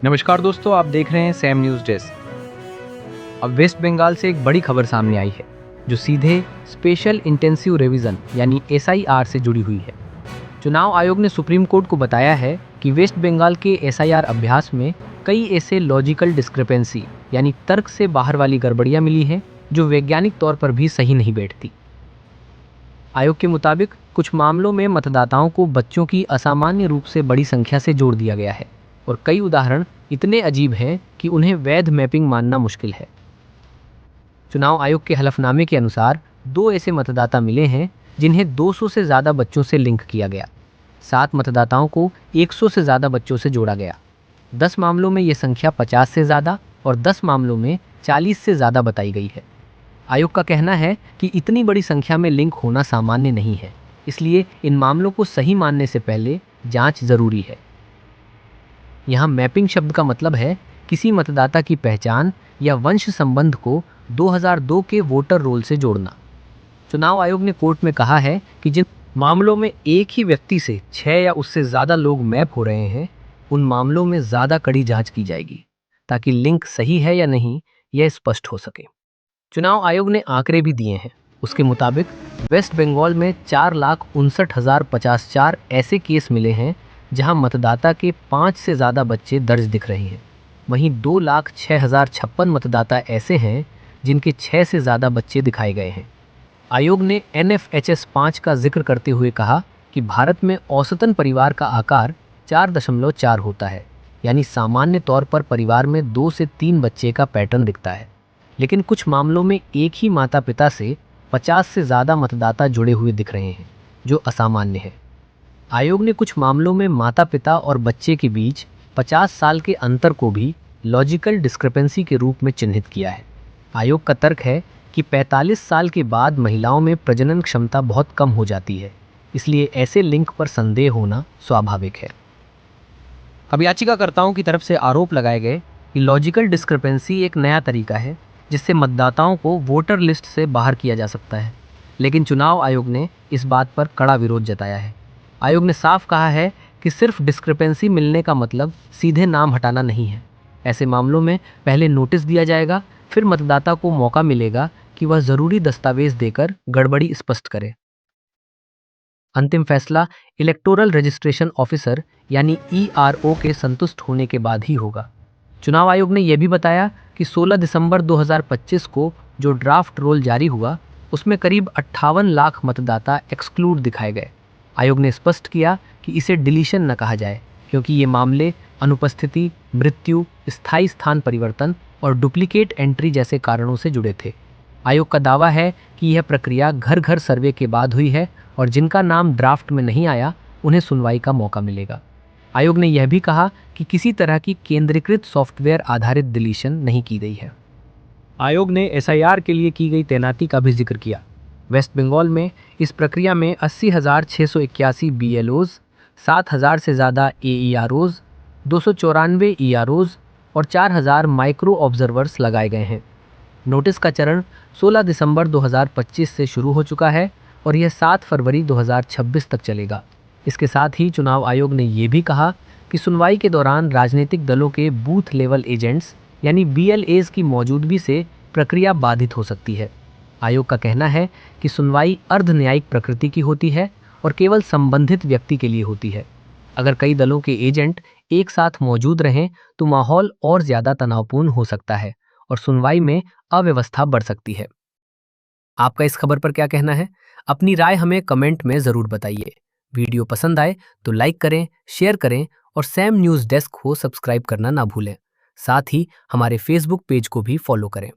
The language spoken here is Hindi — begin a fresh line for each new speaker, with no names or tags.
नमस्कार दोस्तों, आप देख रहे हैं सैम न्यूज़ डेस्क। अब वेस्ट बंगाल से एक बड़ी खबर सामने आई है जो सीधे स्पेशल इंटेंसिव रिवीजन यानी एसआईआर से जुड़ी हुई है। चुनाव आयोग ने सुप्रीम कोर्ट को बताया है कि वेस्ट बंगाल के एसआईआर अभ्यास में कई ऐसे लॉजिकल डिस्क्रिपेंसी यानी तर्क से बाहर वाली गड़बड़ियां मिली हैं जो वैज्ञानिक तौर पर भी सही नहीं बैठती। आयोग के मुताबिक कुछ मामलों में मतदाताओं को बच्चों की असामान्य रूप से बड़ी संख्या से जोड़ दिया गया है और कई उदाहरण इतने अजीब हैं कि उन्हें वैध मैपिंग मानना मुश्किल है। चुनाव आयोग के हलफनामे के अनुसार दो ऐसे मतदाता मिले हैं जिन्हें 200 से ज़्यादा बच्चों से लिंक किया गया। 7 मतदाताओं को 100 से ज़्यादा बच्चों से जोड़ा गया। 10 मामलों में ये संख्या 50 से ज़्यादा और 10 मामलों में 40 से ज़्यादा बताई गई है। आयोग का कहना है कि इतनी बड़ी संख्या में लिंक होना सामान्य नहीं है, इसलिए इन मामलों को सही मानने से पहले जांच जरूरी है। यहाँ मैपिंग शब्द का मतलब है किसी मतदाता की पहचान या वंश संबंध को 2002 के वोटर रोल से जोड़ना। चुनाव आयोग ने कोर्ट में कहा है कि जिन मामलों में एक ही व्यक्ति से 6 या उससे ज़्यादा लोग मैप हो रहे हैं, उन मामलों में ज़्यादा कड़ी जांच की जाएगी ताकि लिंक सही है या नहीं यह स्पष्ट हो सके। चुनाव आयोग ने आंकड़े भी दिए हैं। उसके मुताबिक वेस्ट बंगाल में 4,59,054 ऐसे केस मिले हैं जहां मतदाता के 5 से ज़्यादा बच्चे दर्ज दिख रहे हैं। वहीं 2,06,056 मतदाता ऐसे हैं जिनके 6 से ज़्यादा बच्चे दिखाए गए हैं। आयोग ने NFHS 5 का जिक्र करते हुए कहा कि भारत में औसतन परिवार का आकार 4.4 होता है, यानी सामान्य तौर पर परिवार में 2 से 3 बच्चे का पैटर्न दिखता है। लेकिन कुछ मामलों में एक ही माता पिता से 50 से ज़्यादा मतदाता जुड़े हुए दिख रहे हैं, जो असामान्य है। आयोग ने कुछ मामलों में माता पिता और बच्चे के बीच 50 साल के अंतर को भी लॉजिकल डिस्क्रिपेंसी के रूप में चिन्हित किया है। आयोग का तर्क है कि 45 साल के बाद महिलाओं में प्रजनन क्षमता बहुत कम हो जाती है, इसलिए ऐसे लिंक पर संदेह होना स्वाभाविक है। अब याचिकाकर्ताओं की तरफ से आरोप लगाए गए कि लॉजिकल डिस्क्रिपेंसी एक नया तरीका है जिससे मतदाताओं को वोटर लिस्ट से बाहर किया जा सकता है, लेकिन चुनाव आयोग ने इस बात पर कड़ा विरोध जताया है। आयोग ने साफ कहा है कि सिर्फ डिस्क्रिपेंसी मिलने का मतलब सीधे नाम हटाना नहीं है। ऐसे मामलों में पहले नोटिस दिया जाएगा, फिर मतदाता को मौका मिलेगा कि वह ज़रूरी दस्तावेज देकर गड़बड़ी स्पष्ट करे। अंतिम फैसला इलेक्टोरल रजिस्ट्रेशन ऑफिसर यानी ERO के संतुष्ट होने के बाद ही होगा। चुनाव आयोग ने यह भी बताया कि 16 दिसंबर 2025 को जो ड्राफ्ट रोल जारी हुआ उसमें करीब 58 लाख मतदाता एक्सक्लूड दिखाए गए। आयोग ने स्पष्ट किया कि इसे डिलीशन न कहा जाए क्योंकि ये मामले अनुपस्थिति, मृत्यु, स्थायी स्थान परिवर्तन और डुप्लीकेट एंट्री जैसे कारणों से जुड़े थे। आयोग का दावा है कि यह प्रक्रिया घर घर सर्वे के बाद हुई है और जिनका नाम ड्राफ्ट में नहीं आया उन्हें सुनवाई का मौका मिलेगा। आयोग ने यह भी कहा कि किसी तरह की केंद्रीकृत सॉफ्टवेयर आधारित डिलीशन नहीं की गई है। आयोग ने SIR के लिए की गई तैनाती का भी जिक्र किया। वेस्ट बंगाल में इस प्रक्रिया में 80,681 BLOs, 7,000 से ज़्यादा AEROs, 294 EROs और 4,000 माइक्रो ऑब्जर्वर्स लगाए गए हैं। नोटिस का चरण 16 दिसंबर 2025 से शुरू हो चुका है और यह 7 फरवरी 2026 तक चलेगा। इसके साथ ही चुनाव आयोग ने यह भी कहा कि सुनवाई के दौरान राजनीतिक दलों के बूथ लेवल एजेंट्स यानी BLAs की मौजूदगी से प्रक्रिया बाधित हो सकती है। आयोग का कहना है कि सुनवाई अर्ध न्यायिक प्रकृति की होती है और केवल संबंधित व्यक्ति के लिए होती है। अगर कई दलों के एजेंट एक साथ मौजूद रहें तो माहौल और ज़्यादा तनावपूर्ण हो सकता है और सुनवाई में अव्यवस्था बढ़ सकती है। आपका इस खबर पर क्या कहना है? अपनी राय हमें कमेंट में ज़रूर बताइए। वीडियो पसंद आए तो लाइक करें, शेयर करें और सैम न्यूज़ डेस्क को सब्सक्राइब करना ना भूलें। साथ ही हमारे फेसबुक पेज को भी फॉलो करें।